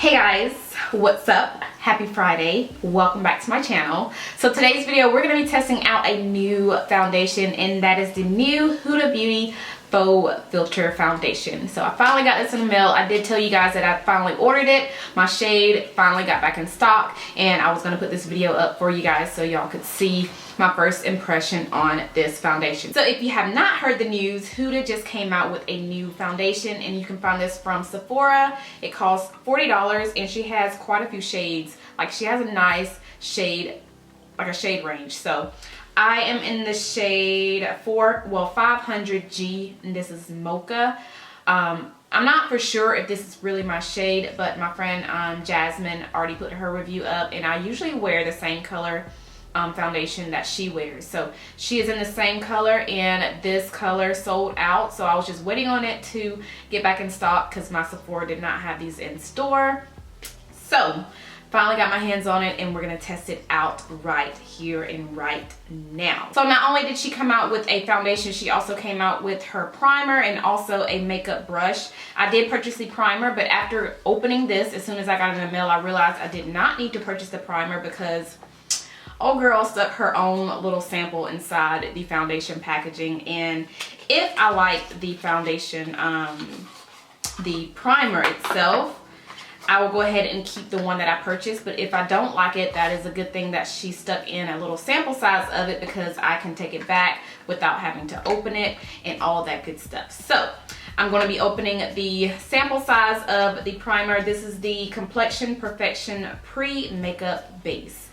Hey guys, what's up? Happy Friday. Welcome back to my channel. So today's video, we're going to be testing out a new foundation, and that is the new Huda Beauty Faux Filter foundation. So I finally got this in the mail. I did tell you guys that I finally ordered it. My shade finally got back in stock, and I was going to put this video up for you guys so y'all could see my first impression on this foundation. So if you have not heard the news, Huda just came out with a new foundation, and you can find this from Sephora. It costs $40, and she has quite a few shades. Like, she has a nice shade, like a shade range. So I am in the shade 500G, and this is Mocha. I'm not for sure if this is really my shade, but my friend Jasmine already put her review up, and I usually wear the same color foundation that she wears. So she is in the same color, and this color sold out. So I was just waiting on it to get back in stock because my Sephora did not have these in store. So finally got my hands on it, and we're gonna test it out right here and right now. So not only did she come out with a foundation, she also came out with her primer and also a makeup brush. I did purchase the primer, but after opening this, as soon as I got it in the mail, I realized I did not need to purchase the primer because old girl stuck her own little sample inside the foundation packaging. And if I like the foundation, the primer itself, I will go ahead and keep the one that I purchased. But if I don't like it, that is a good thing that she stuck in a little sample size of it, because I can take it back without having to open it and all that good stuff. So I'm going to be opening the sample size of the primer. This is the Complexion Perfection Pre-Makeup Base.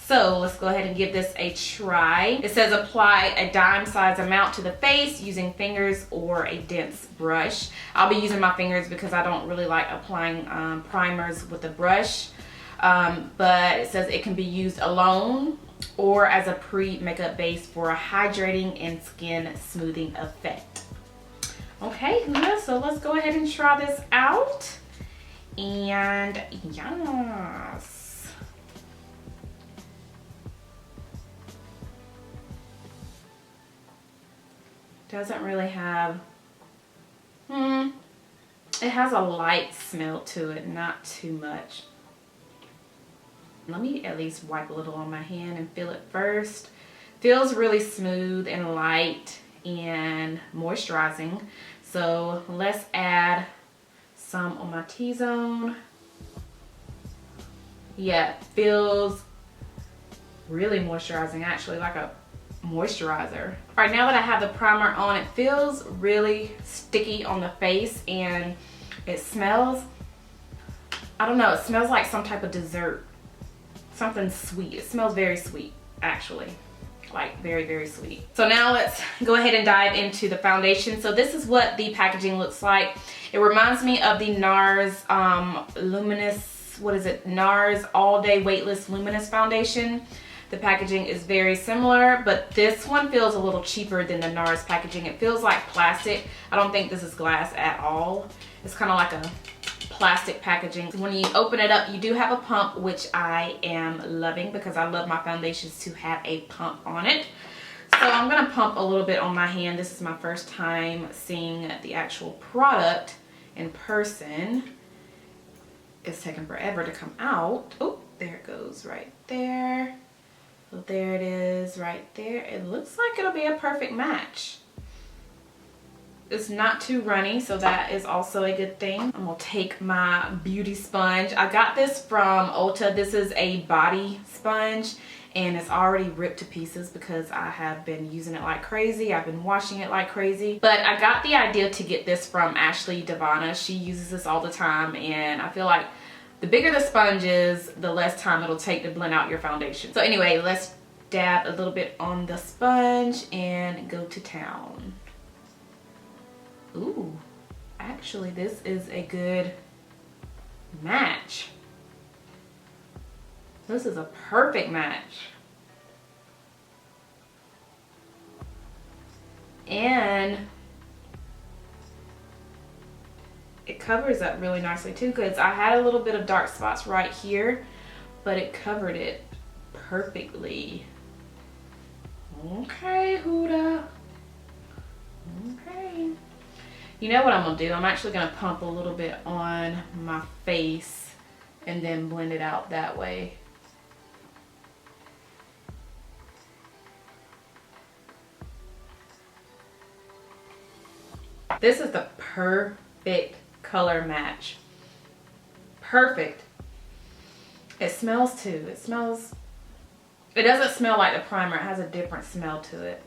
So let's go ahead and give this a try. It says apply a dime size amount to the face using fingers or a dense brush. I'll be using my fingers because I don't really like applying primers with a brush. But it says it can be used alone or as a pre-makeup base for a hydrating and skin smoothing effect. Okay, so let's go ahead and try this out. And yes. Doesn't really have, it has a light smell to it, not too much. Let me at least wipe a little on my hand and feel it first. Feels really smooth and light and moisturizing. So let's add some on my T-zone. Yeah, feels really moisturizing, actually, like a moisturizer. All right, now that I have the primer on, it feels really sticky on the face, and it smells, I don't know, it smells like some type of dessert, something sweet. It smells very sweet, actually, like very, very sweet. So now let's go ahead and dive into the foundation. So this is what the packaging looks like. It reminds me of the NARS Luminous, what is it, NARS All Day Weightless Luminous Foundation. The packaging is very similar, but this one feels a little cheaper than the NARS packaging. It feels like plastic. I don't think this is glass at all. It's kind of like a plastic packaging. When you open it up, you do have a pump, which I am loving because I love my foundations to have a pump on it. So I'm going to pump a little bit on my hand. This is my first time seeing the actual product in person. It's taking forever to come out. Oh, there it goes right there. So there it is right there. It looks like it'll be a perfect match. It's not too runny, so that is also a good thing. I'm gonna take my beauty sponge. I got this from Ulta. This is a body sponge, and it's already ripped to pieces because I have been using it like crazy. I've been washing it like crazy. But I got the idea to get this from Ashley Devana. She uses this all the time, and I feel like the bigger the sponge is, the less time it'll take to blend out your foundation. So anyway, let's dab a little bit on the sponge and go to town. Ooh, actually this is a good match. This is a perfect match. And it covers up really nicely too, because I had a little bit of dark spots right here, but it covered it perfectly. Okay, Huda. Okay. You know what I'm gonna do? I'm actually gonna pump a little bit on my face and then blend it out that way. This is the perfect color match. Perfect. It smells too. It doesn't smell like the primer. It has a different smell to it.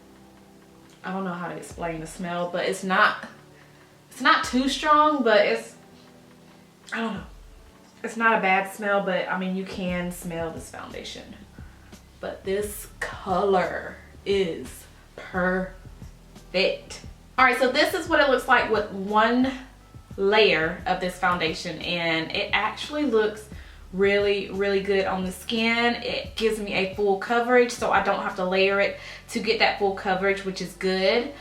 I don't know how to explain the smell, but it's not too strong, but I don't know. It's not a bad smell, but I mean, you can smell this foundation. But this color is perfect. All right, so this is what it looks like with one layer of this foundation, and it actually looks really, really good on the skin. It gives me a full coverage, so I don't have to layer it to get that full coverage, which is good.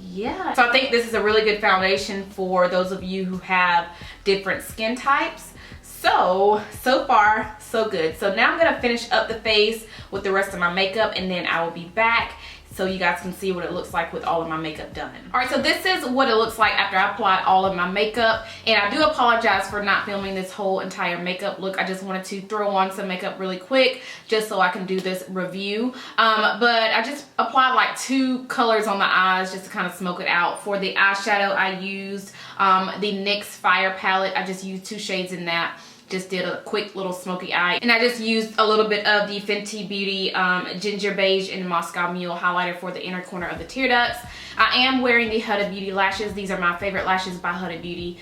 Yeah, so I think this is a really good foundation for those of you who have different skin types. So far, so good. So now I'm gonna finish up the face with the rest of my makeup, and then I will be back so you guys can see what it looks like with all of my makeup done. All right, so this is what it looks like after I applied all of my makeup. And I do apologize for not filming this whole entire makeup look. I just wanted to throw on some makeup really quick just so I can do this review. But I just applied like 2 colors on the eyes just to kind of smoke it out. For the eyeshadow, I used the NYX Fire palette. I just used 2 shades in that. Just did a quick little smoky eye, and I just used a little bit of the Fenty Beauty Ginger Beige and Moscow Mule highlighter for the inner corner of the tear ducts. I am wearing the Huda Beauty lashes. These are my favorite lashes by Huda Beauty.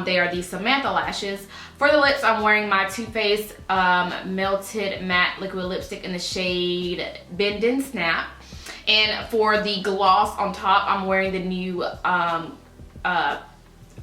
They are the Samantha lashes. For the lips, I'm wearing my Too Faced Melted Matte Liquid Lipstick in the shade Bend and Snap. And for the gloss on top, I'm wearing the new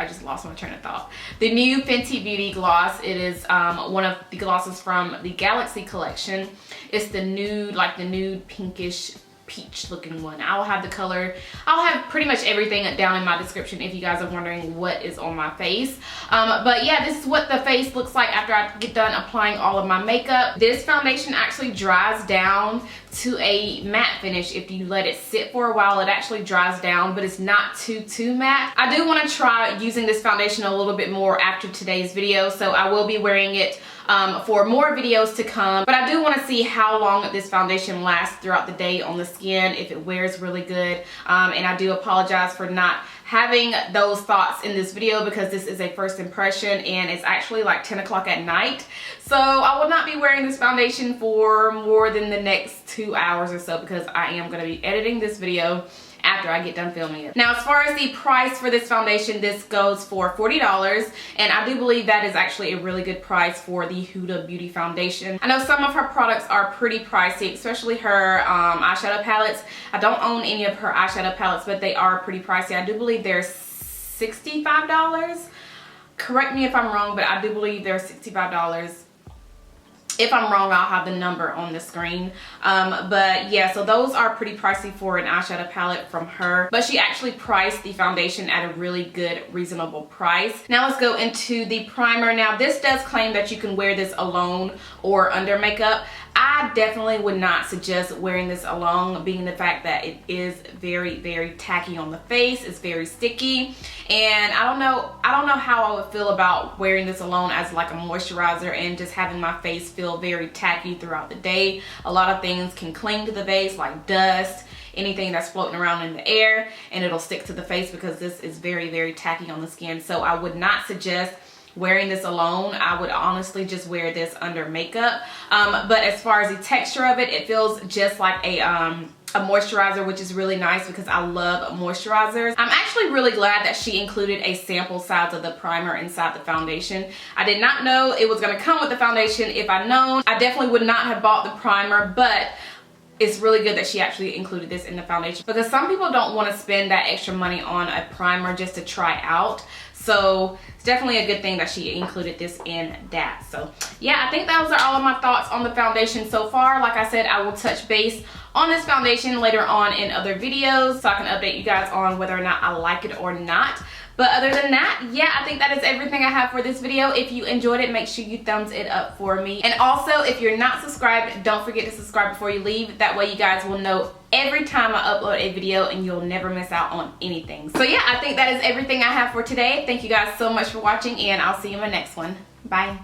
I just lost my train of thought. The new Fenty Beauty gloss. It is one of the glosses from the Galaxy collection. It's the nude, like the nude pinkish peach looking one. I'll have the color. I'll have pretty much everything down in my description if you guys are wondering what is on my face. But yeah, this is what the face looks like after I get done applying all of my makeup. This foundation actually dries down to a matte finish. If you let it sit for a while, it actually dries down, but it's not too matte. I do want to try using this foundation a little bit more after today's video, so I will be wearing it for more videos to come. But I do want to see how long this foundation lasts throughout the day on the skin, if it wears really good. And I do apologize for not having those thoughts in this video because this is a first impression and it's actually like 10 o'clock at night. So I will not be wearing this foundation for more than the next 2 hours or so because I am going to be editing this video after I get done filming it. Now, as far as the price for this foundation, this goes for $40, and I do believe that is actually a really good price for the Huda Beauty foundation. I know some of her products are pretty pricey, especially her eyeshadow palettes. I don't own any of her eyeshadow palettes, but they are pretty pricey. I do believe they're $65. Correct me if I'm wrong, but I do believe they're $65. If I'm wrong, I'll have the number on the screen. But yeah, so those are pretty pricey for an eyeshadow palette from her. But she actually priced the foundation at a really good, reasonable price. Now let's go into the primer. Now this does claim that you can wear this alone or under makeup. I definitely would not suggest wearing this alone, being the fact that it is very, very tacky on the face. It's very sticky, and I don't know how I would feel about wearing this alone as like a moisturizer and just having my face feel very tacky throughout the day. A lot of things can cling to the face, like dust, anything that's floating around in the air, and it'll stick to the face because this is very, very tacky on the skin. So I would not suggest wearing this alone. I would honestly just wear this under makeup. But as far as the texture of it, it feels just like a moisturizer, which is really nice because I love moisturizers. I'm actually really glad that she included a sample size of the primer inside the foundation. I did not know it was going to come with the foundation. If I'd known, I definitely would not have bought the primer, but it's really good that she actually included this in the foundation because some people don't want to spend that extra money on a primer just to try out. So it's definitely a good thing that she included this in that. So yeah, I think those are all of my thoughts on the foundation so far. Like I said, I will touch base on this foundation later on in other videos so I can update you guys on whether or not I like it or not. But other than that, yeah, I think that is everything I have for this video. If you enjoyed it, make sure you thumbs it up for me. And also, if you're not subscribed, don't forget to subscribe before you leave. That way you guys will know every time I upload a video and you'll never miss out on anything. So yeah, I think that is everything I have for today. Thank you guys so much for watching, and I'll see you in my next one. Bye.